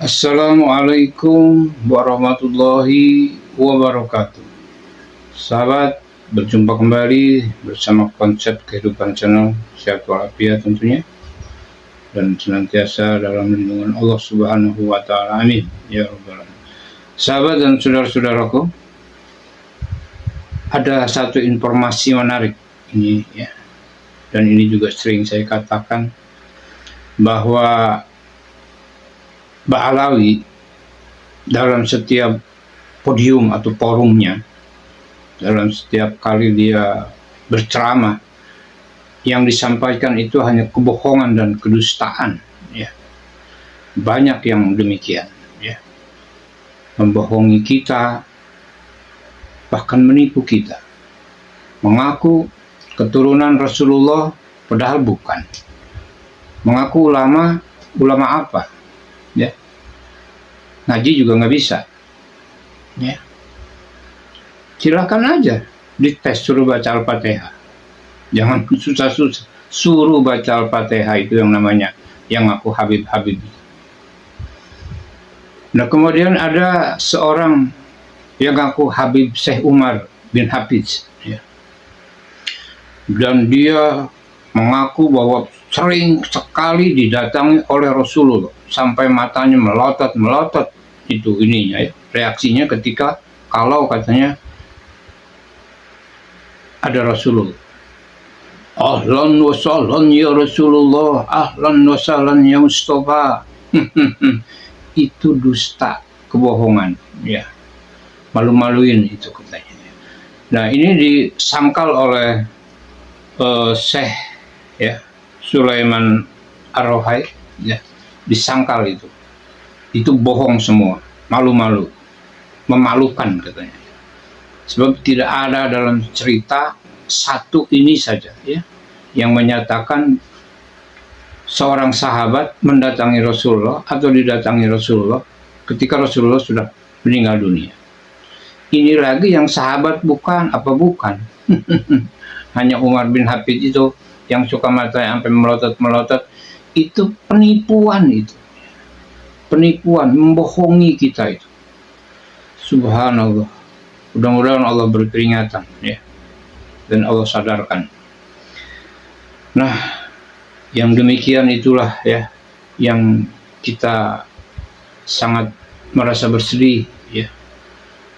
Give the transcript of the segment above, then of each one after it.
Assalamualaikum warahmatullahi wabarakatuh. Sahabat, berjumpa kembali bersama konsep kehidupan channel sehat walafiat tentunya, dan senantiasa dalam lindungan Allah Subhanahu wa Ta'ala. Amin ya rabbal alamin. Sahabat dan saudara-saudaraku, ada satu informasi menarik ini ya, dan ini juga sering saya katakan bahwa Mbak Alawi dalam setiap podium atau forumnya, dalam setiap kali dia berceramah, yang disampaikan itu hanya kebohongan dan kedustaan ya. Banyak yang demikian ya, membohongi kita, bahkan menipu kita, mengaku keturunan Rasulullah padahal bukan, mengaku ulama apa ya, ngaji juga nggak bisa ya. Silakan aja dites, suruh baca Al-Fatihah, jangan susah-susah, suruh baca Al-Fatihah. Itu yang namanya yang aku Habib. Nah, kemudian ada seorang yang aku Habib Syekh Umar bin Hafiz ya, dan dia mengaku bahwa sering sekali didatangi oleh Rasulullah sampai matanya melotot itu ininya ya, reaksinya ketika kalau katanya ada Rasulullah. Ahlan wa sahlan ya Rasulullah, ahlan wa sahlan ya Mustafa. Itu dusta, kebohongan ya, malu-maluin itu katanya. Nah, ini disangkal oleh Syekh ya Sulaiman Ar-Rohai ya, disangkal itu bohong semua, malu-malu, memalukan katanya. Sebab tidak ada dalam cerita satu ini saja ya yang menyatakan seorang sahabat mendatangi Rasulullah atau didatangi Rasulullah ketika Rasulullah sudah meninggal dunia. Ini lagi yang sahabat bukan apa bukan. Hanya Umar bin Hafid itu yang suka matanya sampai melotot, itu penipuan, membohongi kita itu. Subhanallah. Mudah-mudahan Allah berperingatan ya, dan Allah sadarkan. Nah, yang demikian itulah ya yang kita sangat merasa bersedih ya,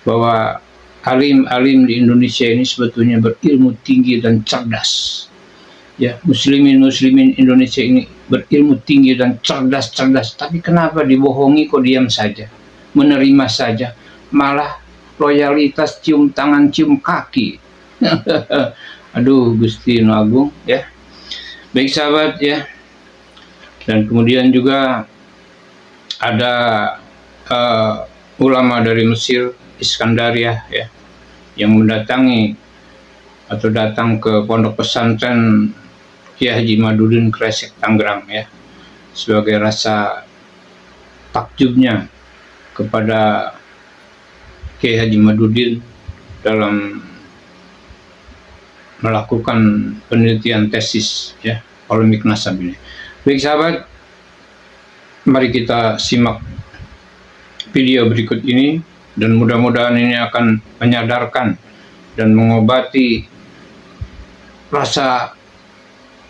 bahwa alim-alim di Indonesia ini sebetulnya berilmu tinggi dan cerdas ya. Muslimin Indonesia ini berilmu tinggi dan cerdas, tapi kenapa dibohongi kok diam saja, menerima saja, malah loyalitas cium tangan cium kaki. Aduh, Gusti Agung ya. Baik sahabat ya, dan kemudian juga ada ulama dari Mesir, Iskandaria ya, yang mendatangi atau datang ke pondok pesantren Kiai Haji Madudin Kresek Tangerang ya, sebagai rasa takjubnya kepada Kiai Haji Madudin dalam melakukan penelitian tesis ya, polemik nasab ini. Baik sahabat, mari kita simak video berikut ini, dan mudah-mudahan ini akan menyadarkan dan mengobati rasa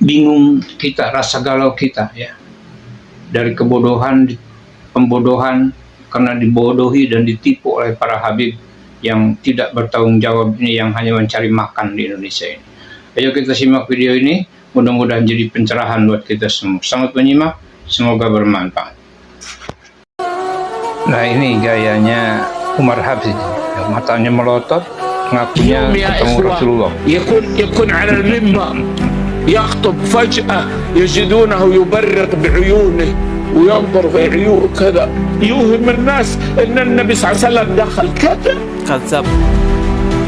bingung kita, rasa galau kita ya, dari kebodohan, pembodohan karena dibodohi dan ditipu oleh para habib yang tidak bertanggung jawab ini, yang hanya mencari makan di Indonesia ini. Ayo kita simak video ini, mudah-mudahan jadi pencerahan buat kita semua. Selamat menyimak, semoga bermanfaat. Nah, ini gayanya Umar Hafiz, yang matanya melotot, ngakunya ketemu Rasulullah. يكون على المنبر يخطب فجأة يجدونه يبرق بعيونه وينظر في عيونه كذا، يوهم الناس ان النبي صلى الله عليه وسلم دخل. كذب.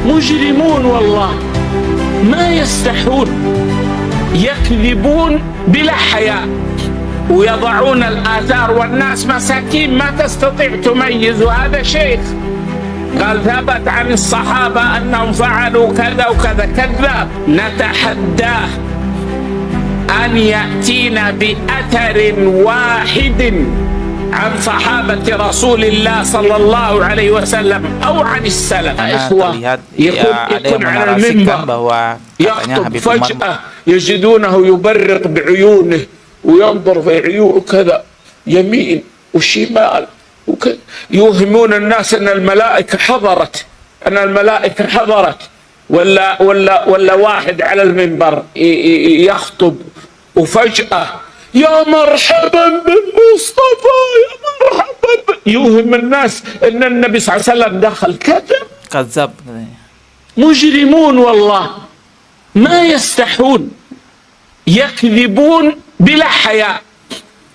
مجرمون والله، ما يستحون، يكذبون بلا حياء ويضعون الآثار، والناس مساكين ما تستطيع تميز. هذا شيخ قال ثبت عن الصحابة أنهم فعلوا كذا وكذا، كذاب. نتحداه أن يأتينا بأثر واحد عن صحابة رسول الله صلى الله عليه وسلم أو عن السلف. إخوة يكون على المنبر يخطب فجأة يجدونه يبرق بعيونه وينظر في عيونه كذا يمين وشمال يوهمون الناس أن الملائكة حضرت، أن الملائكة حضرت، ولا واحد على المنبر يخطب وفجأة يا مرحبا بالمصطفى يا مرحبا يوهم الناس أن النبي صلى الله عليه وسلم دخل. كذب. مجرمون والله ما يستحون، يكذبون بلا حياء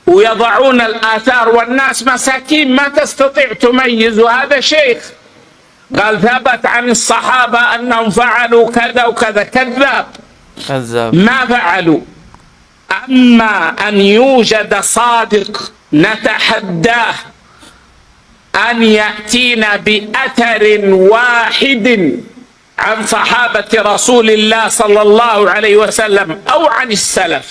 ويضعون الآثار والناس مساكين ما تستطيع تميز. وهذا شيخ قال ثبت عن الصحابة أنهم فعلوا كذا وكذا، كذاب ما فعلوا. أما أن يوجد صادق نتحداه أن يأتينا بأثر واحد عن صحابة رسول الله صلى الله عليه وسلم أو عن السلف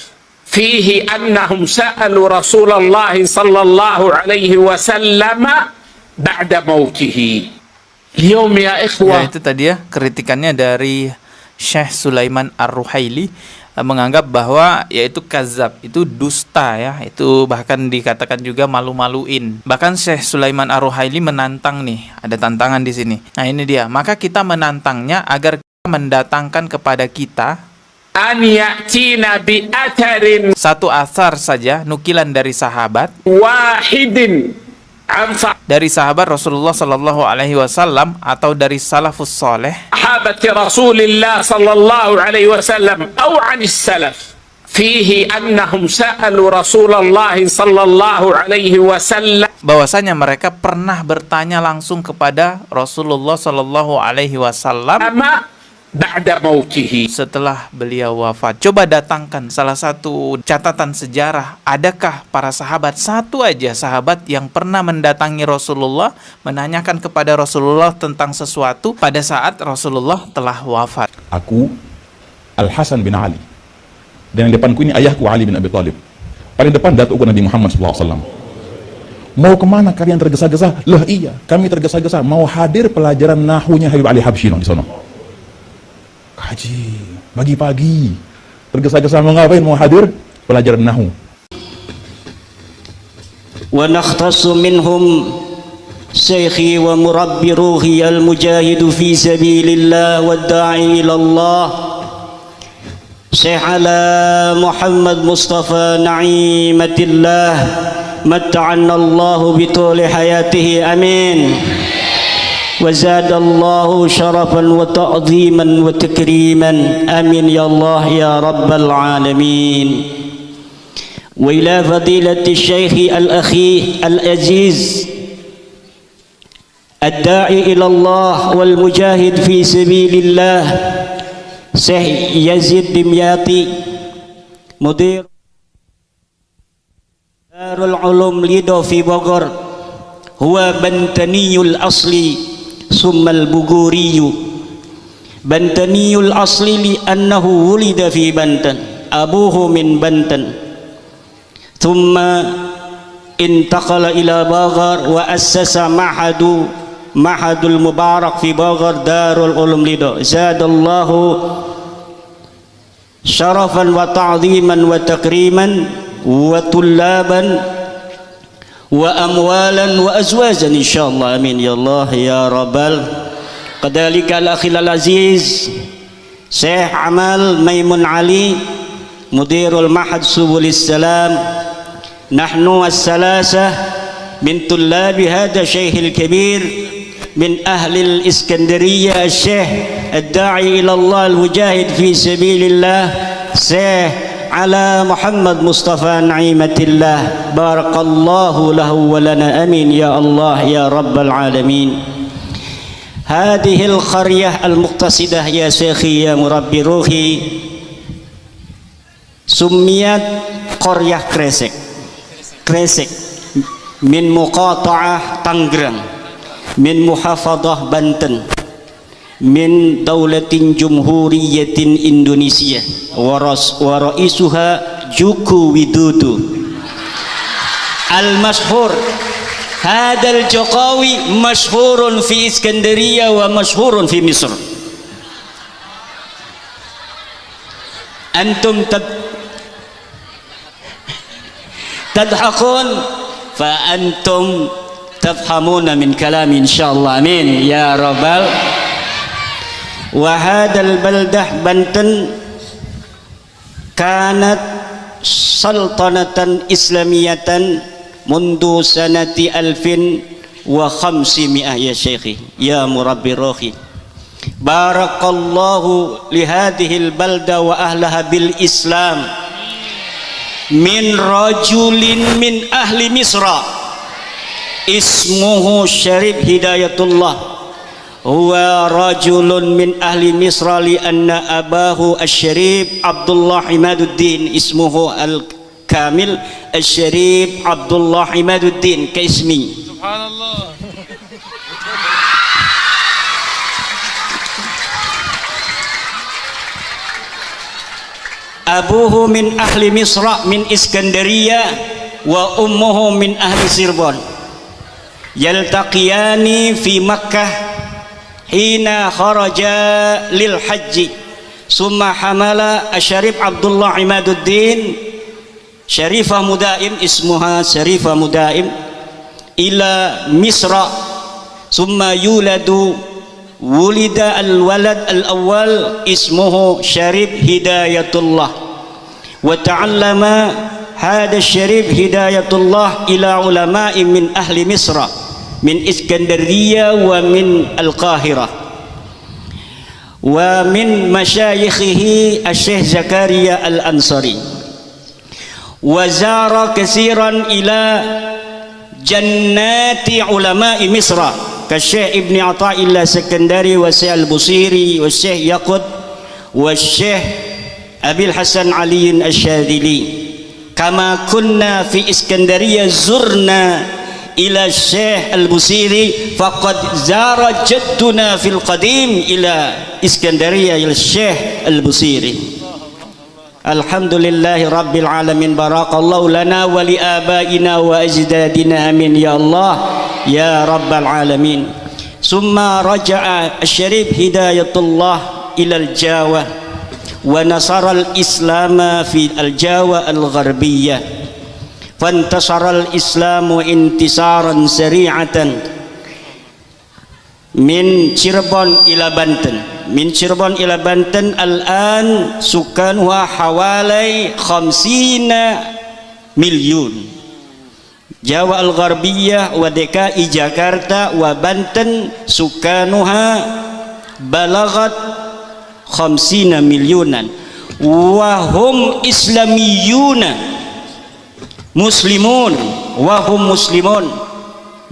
فيه أنهم سألوا رسول الله صلى الله عليه وسلم بعد موته. اليوم يا إخوة. Ya, itu tadi ya kritikannya dari Syekh Sulaiman Ar-Ruhaili, menganggap bahwa yaitu kazab, itu dusta ya, itu bahkan dikatakan juga malu-maluin. Bahkan Syekh Sulaiman Ar-Ruhaili menantang nih, ada tantangan di sini. Nah ini dia, maka kita menantangnya agar kita mendatangkan kepada kita an ya'tina bi atharin, satu asar saja, nukilan dari sahabat wahidin dari sahabat Rasulullah Sallallahu Alaihi Wasallam atau dari salafus soleh, sahabat Rasulullah Sallallahu Alaihi Wasallam atau anis salaf fihi annahum sa'alu Rasulullah Sallallahu Alaihi Wasallam, bahwasanya mereka pernah bertanya langsung kepada Rasulullah Sallallahu Alaihi Wasallam ba'da mautihi, setelah beliau wafat. Coba datangkan salah satu catatan sejarah, adakah para sahabat, satu aja sahabat yang pernah mendatangi Rasulullah, menanyakan kepada Rasulullah tentang sesuatu pada saat Rasulullah telah wafat. Aku Al-Hasan bin Ali, dan yang depanku ini ayahku Ali bin Abi Thalib, paling depan datukku Nabi Muhammad SAW. Mau kemana kalian tergesa-gesa? Lah iya, kami tergesa-gesa mau hadir pelajaran nahunya Habib Ali Habsyi di sana. Kaji pagi-pagi tergesa-gesa mau ngapain? Mau hadir pelajaran nahu. Wa nakhtassu minhum syekhi wa murabbi ruhi al-mujahidu fi sabilillah wa da'i ila Allah Syekh Ala Muhammad Mustafa Na'imatillah matta'anna Allah bituli hayatihi, amin. وزاد الله شرفا وتعظيما وتكريما، آمين يا الله يا رب العالمين. وإلى فضيلة الشيخ الأخي العزيز الداعي إلى الله والمجاهد في سبيل الله شيخ يزيد دمياطي مدير دار العلوم ليدو في بوغور، هو بنتني الأصلي ثم البغوري. بنتني الأصل لأنه ولد في بنتن، أبوه من بنتن، ثم انتقل إلى باغر وأسس معهد المبارك في باغر دار العلوم لدو. زاد الله شرفا وتعظيما وتكريما وطلابا وأموالا وأزواجا إن شاء الله، آمين يا الله يا رب. كذلك الأخ العزيز شيخ عمال ميمون علي مدير المعهد سبل السلام. نحن الثلاثة من طلاب هذا الشيخ الكبير من أهل الإسكندرية، الشيخ الداعي إلى الله المجاهد في سبيل الله شيخ على محمد مصطفى نعيمة الله، بارك الله له ولنا، امين يا الله يا رب العالمين. هذه القرية المقتصدة يا شيخي يا مربي روحي سميت قرية كريسك من مقاطعة تانغران من محافظة بنتن من دولة جمهورية إندونيسيا ورئيسها جوكو ويدودو. al-mashhur. Hadal Jokowi masyhurun fi Iskandaria wa masyhurun fi Misr. Antum tadhakun fa antum tafhamuna min kalami insyaallah. Amin ya rabbal. Wa hadal baldah Banten kanat sultanatan islamiyatan mundu sanati 1500 ya syekhi ya murabbi rohi. Barakallahu li hadhil balda wa ahlaha bil islam min rajulin min ahli Misra ismuhu Syarif Hidayatullah. Huwa rajulun min ahli Misra li anna abahu Asy-Syarif Abdullah Imaduddin ismuhu al-kamil Asy-Syarif Abdullah Imaduddin kaismi. Subhanallah. Abuhu min ahli Misra min Iskandaria wa ummuhu min ahli Sirbon. Yaltaqiyani fi Makkah hina kharaja lil haji. Summa hamala Asy-Syarif Abdullah Imaduddin Syarifah Mudaim ismuha Syarifah Mudaim ila Misra. Summa yuladu wulida al-walad al-awwal ismuhu Syarif Hidayatullah. Wa ta'allama hada Syarif Hidayatullah ila ulama'i min ahli Misra min Iskandaria wa min al-Qahirah wa min masyayikhihi Asy-Syaikh Zakaria al-Ansari. Wa zara katsiran ila jannati ulama'i Misra kasyekh Ibni Athaillah Sekandari wa Syekh Al-Busiri wa Syekh Yaqut wa Syekh Abil Hasan Ali Asy-Syadzili. Kama kunna fi Iskandaria zurna ila Syekh Al-Busiri faqad zara jadduna fil qadim ila Iskandaria ila Syekh Al-Busiri. Alhamdulillahi rabbil alamin. Barakallahu lana wa li abaina wa ajdadina amin ya Allah ya rabbal alamin. Summa raja'a Asy-Syarif Hidayatullah ila al-Jawa wa nasara al-Islam fi al-Jawa al-Gharbiyah. Fantasara al-Islamu intisaran sari'atan min Cirebon ila Banten. Min Cirebon ila Banten al-an sukanha hawalai 50 milyun. Jawa al-Gharbiyah wa DKI Jakarta wa Banten sukanuha balagat 50 milyunan wa hum islamiyuna muslimun wa hum muslimun.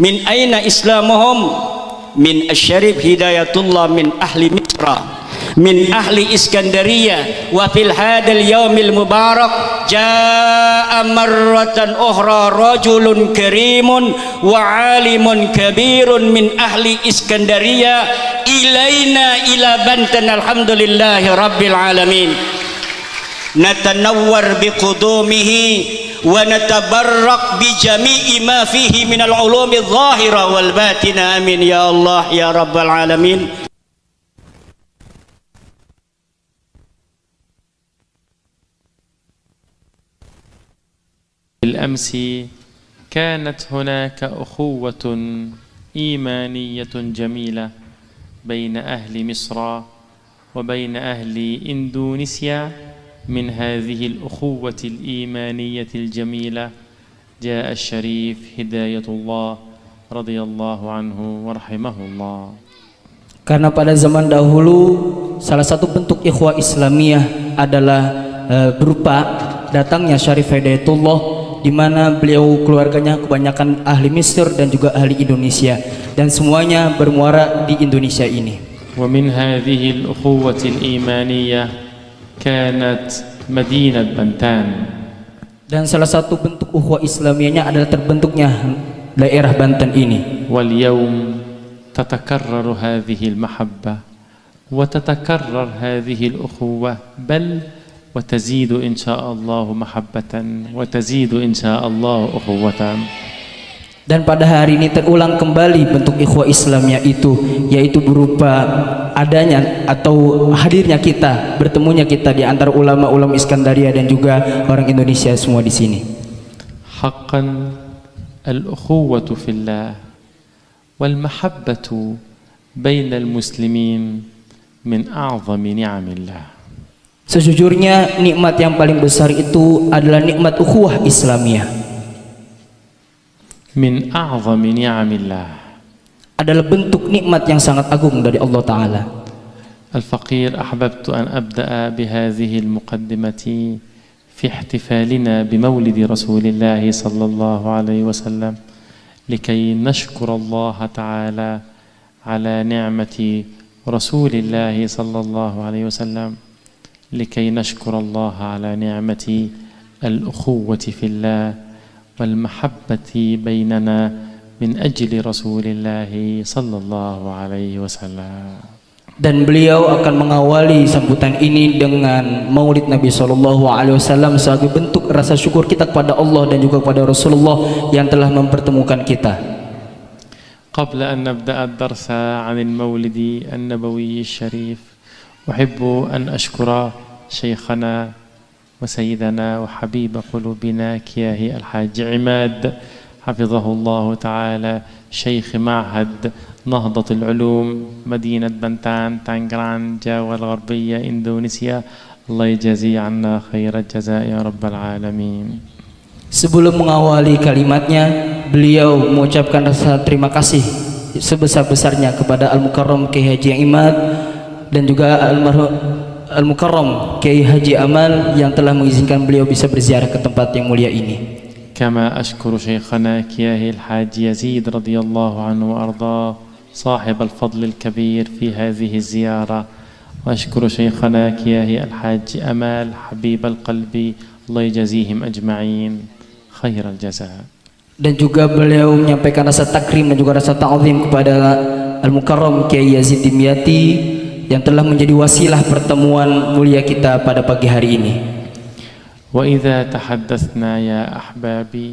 Min aina islamuhum? Min Asy-Syarif Hidayatullah min ahli Misra min ahli Iskandaria. Wa fil hadal yaumil mubarak jaa marratan ukhra rajulun karimun wa alimun kabirun min ahli Iskandaria ilaina ila Banten. Alhamdulillahi rabbil alamin. Natanawwar biqudumihi wa natabarrak bi jami'i ma fihi min al-ulumi adh-dhahira wal batina. Amin ya Allah ya rabbal alamin. بالأمس كانت هناك أخوة إيمانية جميلة بين أهل مصر وبين أهل إندونيسيا. من هذه الأخوة الإيمانية الجميلة جاء الشريف هداية الله رضي الله عنه ورحمه الله. Karena pada zaman dahulu salah satu bentuk ikhwah Islamiyah adalah berupa datangnya Syarif Hidayatullah, di mana beliau keluarganya kebanyakan ahli Mesir dan juga ahli Indonesia, dan semuanya bermuara di Indonesia ini. ومن هذه الأخوة الإيمانية كانت مدينة بنتان. Dan salah satu bentuk ukhuwah Islamiyahnya adalah terbentuknya daerah Banten ini. واليوم تتكرر هذه المحبة وتتكرر هذه الأخوة بل وتزيد إن شاء الله محبة وتزيد إن شاء الله أخوة. Dan pada hari ini terulang kembali bentuk ikhwah Islamnya itu, yaitu berupa adanya atau hadirnya kita, bertemunya kita di antara ulama-ulama Iskandaria dan juga orang Indonesia semua di sini. حقا الأخوة في الله والمحبة بين المسلمين من أعظم نعم الله. Sejujurnya nikmat yang paling besar itu adalah nikmat ukhuwah Islamiyah. من أعظم نعم الله. Adalah bentuk nikmat yang sangat agung dari Allah Ta'ala. الفقير أحببت أن أبدأ بهذه المقدمة في احتفالنا بمولد رسول الله صلى الله عليه وسلم لكي نشكر الله تعالى على نعمة رسول الله صلى الله عليه وسلم، لكي نشكر الله على نعمة الأخوة في الله والمحبة بيننا من أجل رسول الله صلى الله عليه وسلم. Dan beliau akan mengawali sambutan ini dengan Maulid Nabi SAW sebagai bentuk rasa syukur kita kepada Allah dan juga kepada Rasulullah yang telah mempertemukan kita. قبل أن نبدأ الدرس عن المولد النبوي الشريف أحب أن أشكر شيخنا وسيدنا وحبيب قلوبنا كياهي الحاج عماد حفظه الله تعالى، شيخ معهد نهضة العلوم مدينة بنتان تانغران جاوا الغربية إندونيسيا. الله يجازي عنا خير الجزاء يا رب العالمين. Sebelum mengawali kalimatnya, beliau mengucapkan rasa terima kasih sebesar-besarnya kepada Al-Mukarram Kiai Haji Imad dan juga Al-Mukarram Kiai Haji Amal yang telah mengizinkan beliau bisa berziarah ke tempat yang mulia ini. كما أشكر شيخنا كياهي الحاج يزيد رضي الله عنه وأرضاه صاحب الفضل الكبير في هذه الزيارة، وأشكر شيخنا كياهي الحاج أمال حبيب القلب، الله يجزيهم أجمعين خير الجزاء. Dan juga beliau menyampaikan rasa takrim dan juga rasa ta'zim kepada Al-Mukarram Kiai Yazid Dimyati yang telah menjadi wasilah pertemuan mulia kita pada pagi hari ini. وإذا تحدثنا يا أحبابي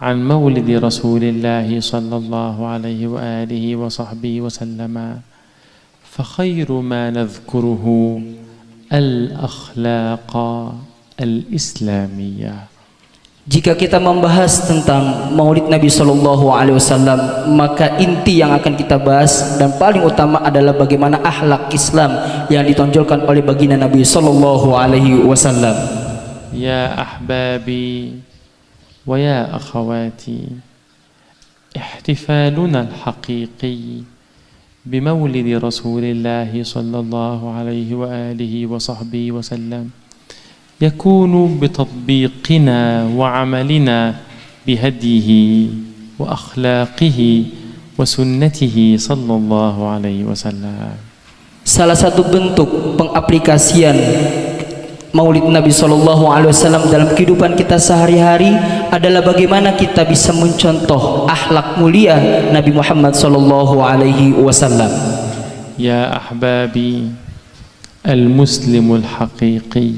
عن مولد رسول الله صلى الله عليه وآله وصحبه وسلم فخير ما نذكره الأخلاق الإسلامية. Jika kita membahas tentang Maulid Nabi SAW, maka inti yang akan kita bahas dan paling utama adalah bagaimana akhlak Islam yang ditonjolkan oleh baginda Nabi SAW. يا أحبابي ويا أخواتي، احتفالنا الحقيقي بمولد رسول الله صلى الله عليه وآله وصحبه وسلم يكون بتطبيقنا وعملنا بهديه وأخلاقه وسنته صلى الله عليه وسلم. Salah satu bentuk pengaplikasian Maulid Nabi SAW dalam kehidupan kita sehari-hari adalah bagaimana kita bisa mencontoh akhlak mulia Nabi Muhammad SAW. Ya ahbabi, المسلم الحقيقي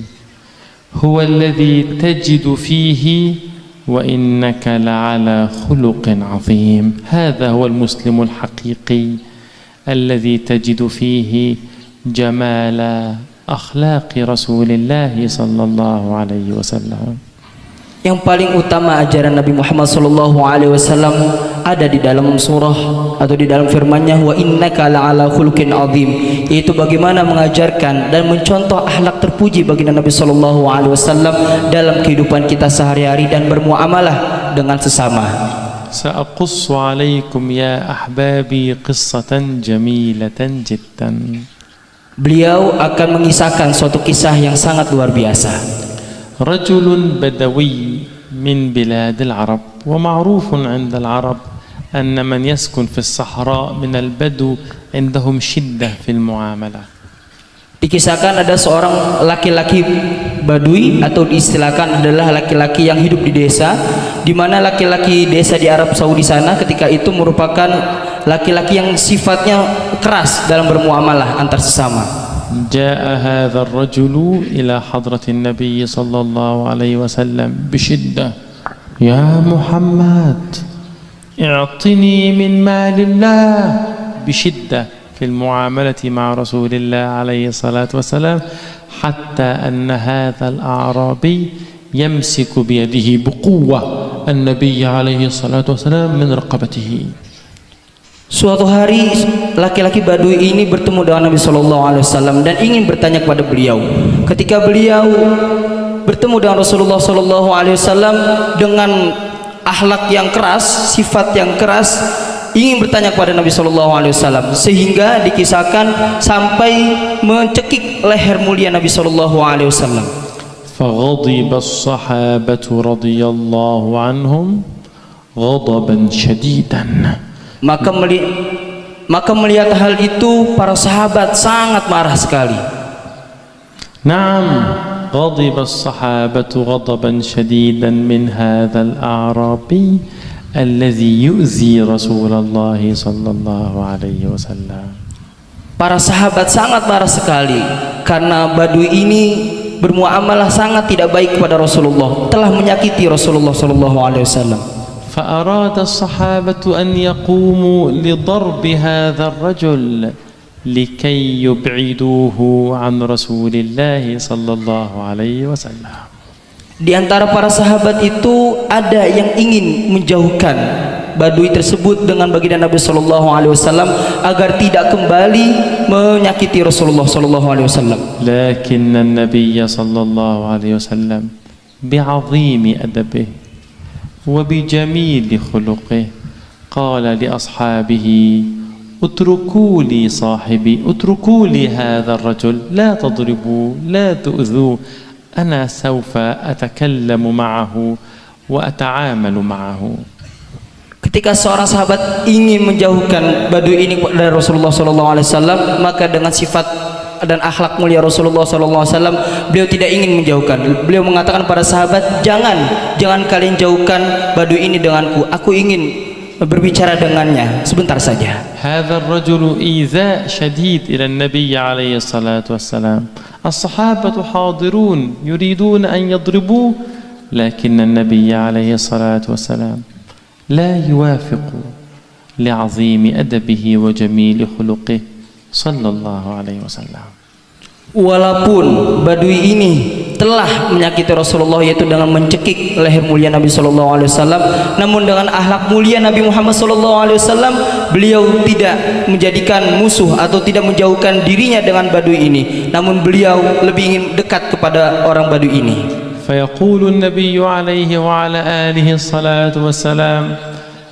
هو الذي تجد فيه وإنك لعلى خلق عظيم. هذا هو المسلم الحقيقي الذي تجد فيه جمال أخلاق رسول الله صلى الله عليه وسلم. Yang paling utama ajaran Nabi Muhammad SAW ada di dalam surah atau di dalam firman-Nya, wa innaka la'ala khuluqin azim, yaitu bagaimana mengajarkan dan mencontoh akhlak terpuji baginda Nabi SAW dalam kehidupan kita sehari-hari dan bermuamalah dengan sesama. سأقص عليكم يا أحبابي قصة جميلة جدا. Beliau akan mengisahkan suatu kisah yang sangat luar biasa. رجل بدوي من بلاد العرب، ومعروف عند العرب أن من يسكن في الصحراء من البدو عندهم شدة في المعاملة. Dikisahkan ada seorang laki-laki Badui atau diistilahkan adalah laki-laki yang hidup di desa, di mana laki-laki desa di Arab Saudi sana ketika itu merupakan laki-laki yang sifatnya keras dalam bermuamalah antar sesama. جاء هذا الرجل إلى حضرة النبي صلى الله عليه وسلم بشدة: يا محمد اعطني من مال الله، بشدة في المعاملة مع رسول الله عليه الصلاة والسلام، حتى أن هذا الأعرابي يمسك بيده بقوة النبي عليه الصلاة والسلام من رقبته. Suatu hari laki-laki Badui ini bertemu dengan Nabi Shallallahu Alaihi Wasallam dan ingin bertanya kepada beliau. Ketika beliau bertemu dengan Rasulullah Shallallahu Alaihi Wasallam dengan akhlak yang keras, sifat yang keras, ingin bertanya kepada Nabi Shallallahu Alaihi Wasallam, sehingga dikisahkan sampai mencekik leher mulia Nabi Shallallahu Alaihi Wasallam. فغضب الصحابة رضي الله عنهم غضبا شديدا. Maka melihat hal itu para sahabat sangat marah sekali. نعم غضب الصحابة غضبا شديدا من هذا الأعرابي الذي يؤذي رسول الله صلى الله عليه وسلم. Para sahabat sangat marah sekali karena Badui ini bermuamalah sangat tidak baik kepada Rasulullah, telah menyakiti Rasulullah sallallahu alaihi wasallam. فأراد الصحابة أن يقوموا لضرب هذا الرجل لكي يبعدوه عن رسول الله صلى الله عليه وسلم. Di antara para sahabat itu ada yang ingin menjauhkan Badui tersebut dengan baginda Nabi sallallahu alaihi wasallam agar tidak kembali menyakiti Rasulullah sallallahu alaihi wasallam. لكن النبي صلى الله عليه وسلم بعظيم أدبه وبجميل خلقه قال لأصحابه: اتركوا لي صاحبي، اتركوا لي هذا الرجل، لا تضربوا لا تؤذوا، أنا سوف أتكلم معه وأتعامل معه. Ketika seorang sahabat ingin menjauhkan Badui ini dari Rasulullah SAW, maka dengan sifat dan akhlak mulia Rasulullah SAW, beliau tidak ingin menjauhkan. Beliau mengatakan pada sahabat, jangan kalian jauhkan Badui ini denganku. Aku ingin berbicara dengannya sebentar saja. هذا الرجل إيذاء شديد إلى النبي عليه الصلاة والسلام. الصحابة حاضرون يريدون أن يضربوه، لكن النبي عليه الصلاة والسلام لا يوافق لعظيم أدبه وجميل خلقه صلى الله عليه وسلم. Walaupun Badui ini telah menyakiti Rasulullah, yaitu dengan mencekik leher mulia Nabi Shallallahu Alaihi Wasallam, namun dengan akhlak mulia Nabi Muhammad Shallallahu Alaihi Wasallam, beliau tidak menjadikan musuh atau tidak menjauhkan dirinya dengan Badui ini, namun beliau lebih ingin dekat kepada orang Badui ini. فيقول النبي عليه وعلى آله الصلاة والسلام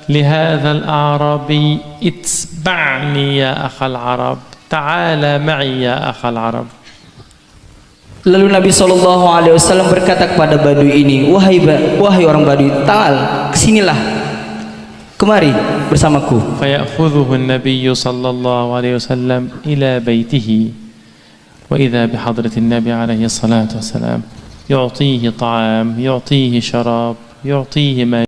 لهذا الأعرابي: اتبعني يا أخ العرب، تعال معي يا أخ العرب. Lalu Nabi Shallallahu Alaihi Wasallam berkata kepada Badui ini, wahai orang Badui, ta'al, kesinilah, kemari bersamaku. فيأخذه النبي صلى الله عليه وسلم إلى بيته، وإذا بحضرة النبي عليه الصلاة والسلام يعطيه طعام، يعطيه شراب، يعطيه ما